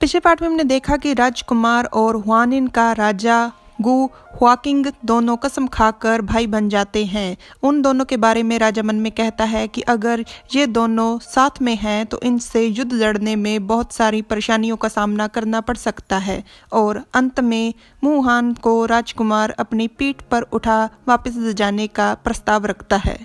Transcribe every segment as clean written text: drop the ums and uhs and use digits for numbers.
पिछले पार्ट में हमने देखा कि राजकुमार और हुआनिन का राजा गु हुआकिंग दोनों कसम खाकर भाई बन जाते हैं। उन दोनों के बारे में राजा मन में कहता है कि अगर ये दोनों साथ में हैं तो इनसे युद्ध लड़ने में बहुत सारी परेशानियों का सामना करना पड़ सकता है। और अंत में मुहान को राजकुमार अपनी पीठ पर उठा वापस ले जाने का प्रस्ताव रखता है।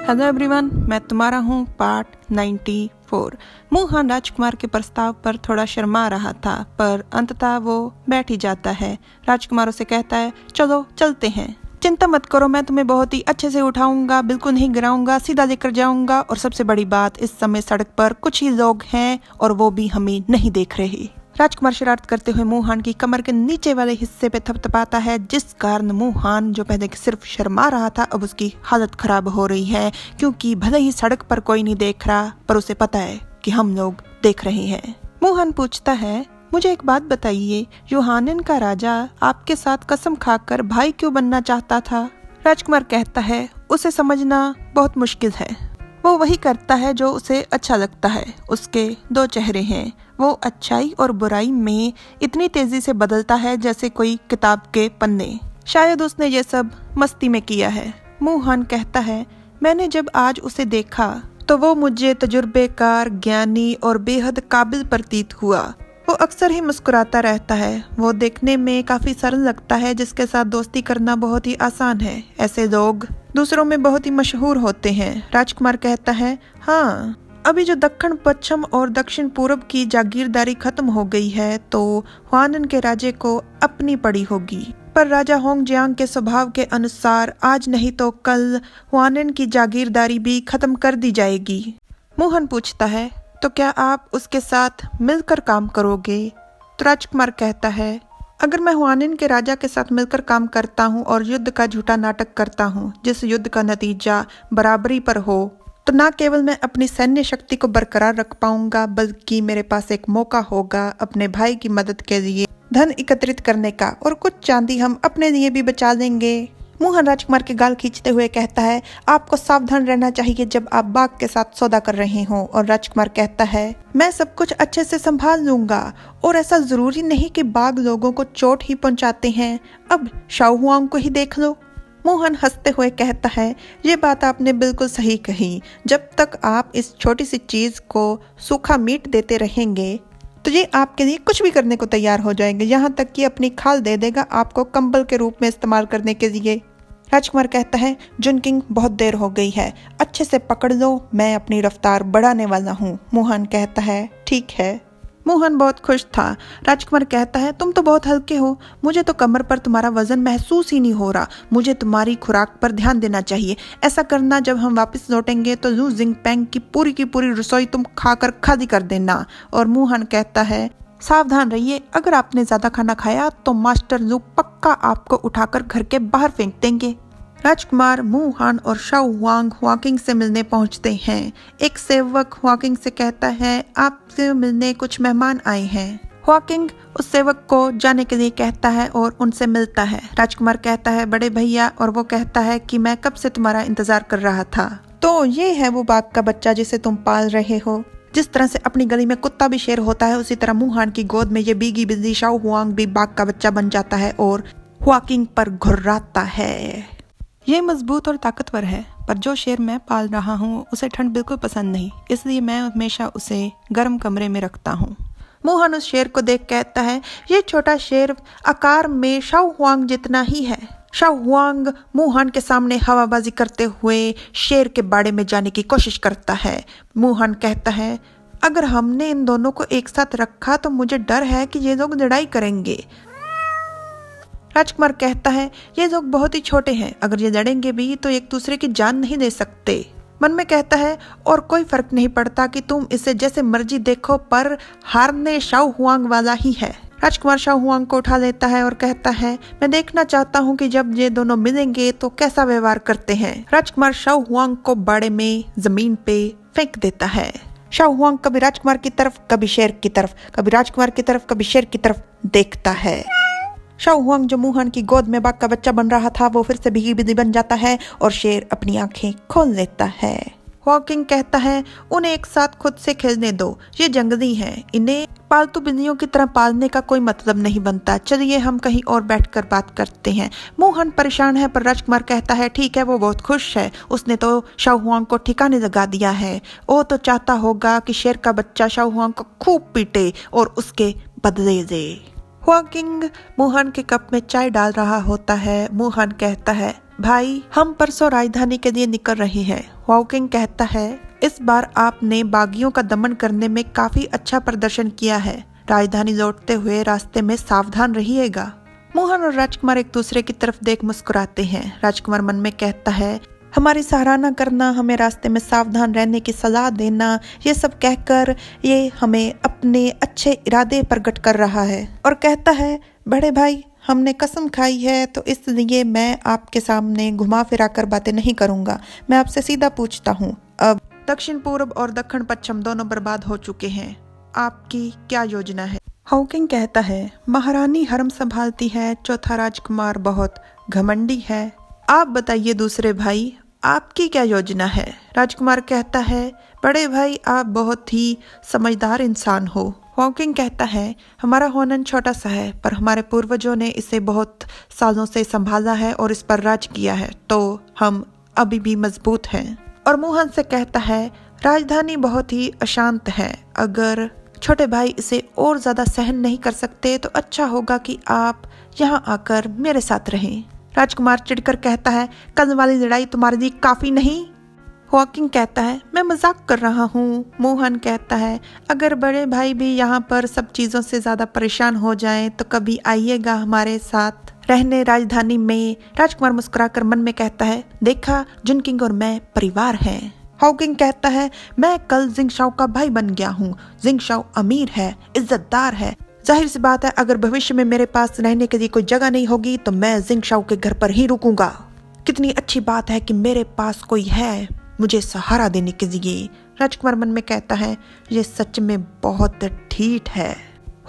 हेलो एवरीवन, मैं तुम्हारा हूँ पार्ट 94। मुहान राजकुमार के प्रस्ताव पर थोड़ा शर्मा रहा था, पर अंततः वो बैठ ही जाता है। राजकुमार उसे कहता है, चलो चलते हैं, चिंता मत करो, मैं तुम्हें बहुत ही अच्छे से उठाऊंगा, बिल्कुल नहीं गिराऊंगा, सीधा लेकर जाऊंगा। और सबसे बड़ी बात, इस समय सड़क पर कुछ ही लोग हैं और वो भी हमें नहीं देख रहे। राजकुमार शरारत करते हुए मुहान की कमर के नीचे वाले हिस्से पे थपथपाता है, जिस कारण मुहान जो पहले सिर्फ शर्मा रहा था अब उसकी हालत खराब हो रही है, क्योंकि भले ही सड़क पर कोई नहीं देख रहा पर उसे पता है कि हम लोग देख रहे हैं। मुहान पूछता है, मुझे एक बात बताइए, युहानिन का राजा आपके साथ कसम खाकर भाई क्यों बनना चाहता था? राजकुमार कहता है, उसे समझना बहुत मुश्किल है, वो वही करता है जो उसे अच्छा लगता है। उसके दो चेहरे हैं, वो अच्छाई और बुराई में इतनी तेजी से बदलता है जैसे कोई किताब के पन्ने। शायद उसने ये सब मस्ती में किया है। मुहान कहता है, मैंने जब आज उसे देखा तो वो मुझे तजुर्बेकार, ज्ञानी और बेहद काबिल प्रतीत हुआ। वो अक्सर ही मुस्कुराता रहता है, वो देखने में काफी सरल लगता है, जिसके साथ दोस्ती करना बहुत ही आसान है। ऐसे लोग दूसरों में बहुत ही मशहूर होते हैं। राजकुमार कहता है, हाँ, अभी जो दक्षिण पश्चिम और दक्षिण पूर्व की जागीरदारी खत्म हो गई है तो हुआनिन के राजे को अपनी पड़ी होगी, पर राजा होंगजियांग के स्वभाव के अनुसार आज नहीं तो कल हुआनिन की जागीरदारी भी खत्म कर दी जाएगी। मुहान पूछता है, तो क्या आप उसके साथ मिलकर काम करोगे? तो राजकुमार कहता है, अगर मैं हुआनिन के राजा के साथ मिलकर काम करता हूँ और युद्ध का झूठा नाटक करता हूँ जिस युद्ध का नतीजा बराबरी पर हो, तो न केवल मैं अपनी सैन्य शक्ति को बरकरार रख पाऊंगा, बल्कि मेरे पास एक मौका होगा अपने भाई की मदद के लिए धन एकत्रित करने का, और कुछ चांदी हम अपने लिए भी बचा लेंगे। मुहान राजकुमार के गाल खींचते हुए कहता है, आपको सावधान रहना चाहिए जब आप बाघ के साथ सौदा कर रहे हो। और राजकुमार कहता है, मैं सब कुछ अच्छे से संभाल लूंगा, और ऐसा जरूरी नहीं कि बाघ लोगों को चोट ही पहुंचाते हैं, अब शाओ हुआंग को ही देख लो। मुहान हंसते हुए कहता है, ये बात आपने बिल्कुल सही कही, जब तक आप इस छोटी सी चीज को सूखा मीट देते रहेंगे तो ये आपके लिए कुछ भी करने को तैयार हो जाएंगे, यहाँ तक कि अपनी खाल दे देगा आपको कंबल के रूप में इस्तेमाल करने के लिए। राजकुमार कहता है, जुनकिंग, बहुत देर हो गई है, अच्छे से पकड़ लो, मैं अपनी रफ्तार बढ़ाने वाला हूँ। मुहान कहता है, ठीक है। मुहान बहुत खुश था। राजकुमार कहता है, तुम तो बहुत हल्के हो, मुझे तो कमर पर तुम्हारा वजन महसूस ही नहीं हो रहा, मुझे तुम्हारी खुराक पर ध्यान देना चाहिए। ऐसा करना, जब हम वापस लौटेंगे तो लू जिंगपेंग की पूरी रसोई तुम खाकर खाली कर देना। और मुहान कहता है, सावधान रहिए, अगर आपने ज्यादा खाना खाया तो मास्टर लू पक्का आपको उठाकर घर के बाहर फेंक देंगे। राजकुमार मुहान और शाओ हुआंग हुआकिंग से मिलने पहुंचते हैं। एक सेवक हुआकिंग से कहता है, आपसे मिलने कुछ मेहमान आए हैं। हुआकिंग उस सेवक को जाने के लिए कहता है और उनसे मिलता है। राजकुमार कहता है, बड़े भैया, और वो कहता है कि मैं कब से तुम्हारा इंतजार कर रहा था। तो ये है वो बाघ का बच्चा जिसे तुम पाल रहे हो। जिस तरह से अपनी गली में कुत्ता भी शेर होता है, उसी तरह मुहान की गोद में ये बीगी बिल्ली शाओ हुआंग भी बाघ का बच्चा बन जाता है और हुआकिंग पर घुर्राता है। ये मजबूत और ताकतवर है, पर जो शेर मैं पाल रहा हूँ उसे ठंड बिल्कुल पसंद नहीं, इसलिए मैं हमेशा उसे गर्म कमरे में रखता हूँ। मुहान उस शेर को देख कहता है, ये छोटा शेर आकार में शाओ हुआंग जितना ही है। शाओ हुआंग मुहान के सामने हवाबाजी करते हुए शेर के बाड़े में जाने की कोशिश करता है। मुहान कहता है, अगर हमने इन दोनों को एक साथ रखा तो मुझे डर है कि ये लोग लड़ाई करेंगे। राजकुमार कहता है, ये लोग बहुत ही छोटे हैं, अगर ये लड़ेंगे भी तो एक दूसरे की जान नहीं दे सकते। मन में कहता है, और कोई फर्क नहीं पड़ता कि तुम इसे जैसे मर्जी देखो, पर हारने शाओ हुआंग वाला ही है। राजकुमार शाओ हुआंग को उठा लेता है और कहता है, मैं देखना चाहता हूँ कि जब ये दोनों मिलेंगे तो कैसा व्यवहार करते हैं। राजकुमार शाओ हुआंग को बाड़े में जमीन पे फेंक देता है। शाओ हुआंग कभी राजकुमार की तरफ, कभी शेर की तरफ, कभी राजकुमार की तरफ, कभी शेर की तरफ देखता है। शाओ हुआंग जो मुहान की गोद में बाघ का बच्चा बन रहा था, वो फिर से भीगी बिल्ली बन जाता है और शेर अपनी आंखें खोल लेता है। हॉकिंग कहता है उन्हें एक साथ खुद से खेलने दो, ये जंगली हैं, इन्हें पालतू बिल्लियों की तरह पालने का कोई मतलब नहीं बनता, चलिए हम कहीं और बैठकर बात करते हैं। मोहन परेशान है पर राजकुमार कहता है ठीक है, वो बहुत खुश है, उसने तो शाओहुआंग को ठिकाने लगा दिया है, वो तो चाहता होगा कि शेर का बच्चा शाओहुआंग को खूब पीटे और उसके बदले दे। हॉकिंग मोहन के कप में चाय डाल रहा होता है। मोहन कहता है भाई हम परसों राजधानी के लिए निकल रहे हैं। हॉकिंग कहता है इस बार आपने बागियों का दमन करने में काफी अच्छा प्रदर्शन किया है, राजधानी लौटते हुए रास्ते में सावधान रहिएगा। मोहन और राजकुमार एक दूसरे की तरफ देख मुस्कुराते हैं। राजकुमार मन में कहता है हमारी सराहना करना, हमें रास्ते में सावधान रहने की सलाह देना, ये सब कहकर ये हमें अपने अच्छे इरादे प्रकट कर रहा है और कहता है बड़े भाई हमने कसम खाई है तो इसलिए मैं आपके सामने घुमा फिरा कर बातें नहीं करूंगा। मैं आपसे सीधा पूछता हूँ, अब दक्षिण पूर्व और दक्षिण पश्चिम दोनों बर्बाद हो चुके हैं, आपकी क्या योजना है? हॉकिंग कहता है महारानी हरम संभालती है, चौथा राजकुमार बहुत घमंडी है, आप बताइए दूसरे भाई आपकी क्या योजना है? राजकुमार कहता है बड़े भाई आप बहुत ही समझदार इंसान हो। हॉकिंग कहता है हमारा होनन छोटा सा है पर हमारे पूर्वजों ने इसे बहुत सालों से संभाला है और इस पर राज किया है, तो हम अभी भी मजबूत हैं। और मोहन से कहता है राजधानी बहुत ही अशांत है, अगर छोटे भाई इसे और ज्यादा सहन नहीं कर सकते तो अच्छा होगा कि आप यहाँ आकर मेरे साथ रहें। राजकुमार चिढ़कर कहता है कल वाली लड़ाई तुम्हारे लिए काफी नहीं? हॉकिंग कहता है मैं मजाक कर रहा हूँ। मोहन कहता है अगर बड़े भाई भी यहाँ पर सब चीजों से ज्यादा परेशान हो जाएं तो कभी आइएगा हमारे साथ रहने राजधानी में। राजकुमार मुस्कुराकर मन में कहता है देखा जुनकिंग और मैं परिवार हैं। हॉकिंग कहता है मैं कल जिंगशाओ का भाई बन गया हूँ, जिंगशाओ अमीर है, इज्जतदार है, जाहिर सी बात है अगर भविष्य में मेरे पास रहने के लिए कोई जगह नहीं होगी तो मैं जिंगशाओ के घर पर ही रुकूंगा। कितनी अच्छी बात है कि मेरे पास कोई है मुझे सहारा देने के लिए। राजकुमार मन में कहता है ये सच में बहुत ठीठ है।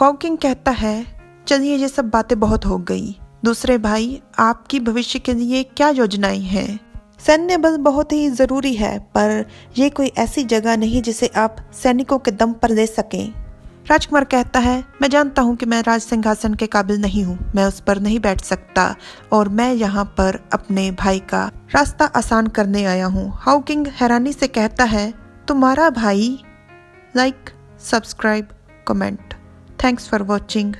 हॉकिंग कहता है चलिए ये सब बातें बहुत हो गई, दूसरे भाई आपकी भविष्य के लिए क्या योजनाएं हैं? सैन्य बल बहुत ही जरूरी है पर यह कोई ऐसी जगह नहीं जिसे आप सैनिकों के दम पर ले सकें। राजकुमार कहता है मैं जानता हूँ कि मैं राज सिंहासन के काबिल नहीं हूँ, मैं उस पर नहीं बैठ सकता और मैं यहाँ पर अपने भाई का रास्ता आसान करने आया हूँ। हॉकिंग हैरानी से कहता है तुम्हारा भाई? Like, subscribe, comment. Thanks for watching.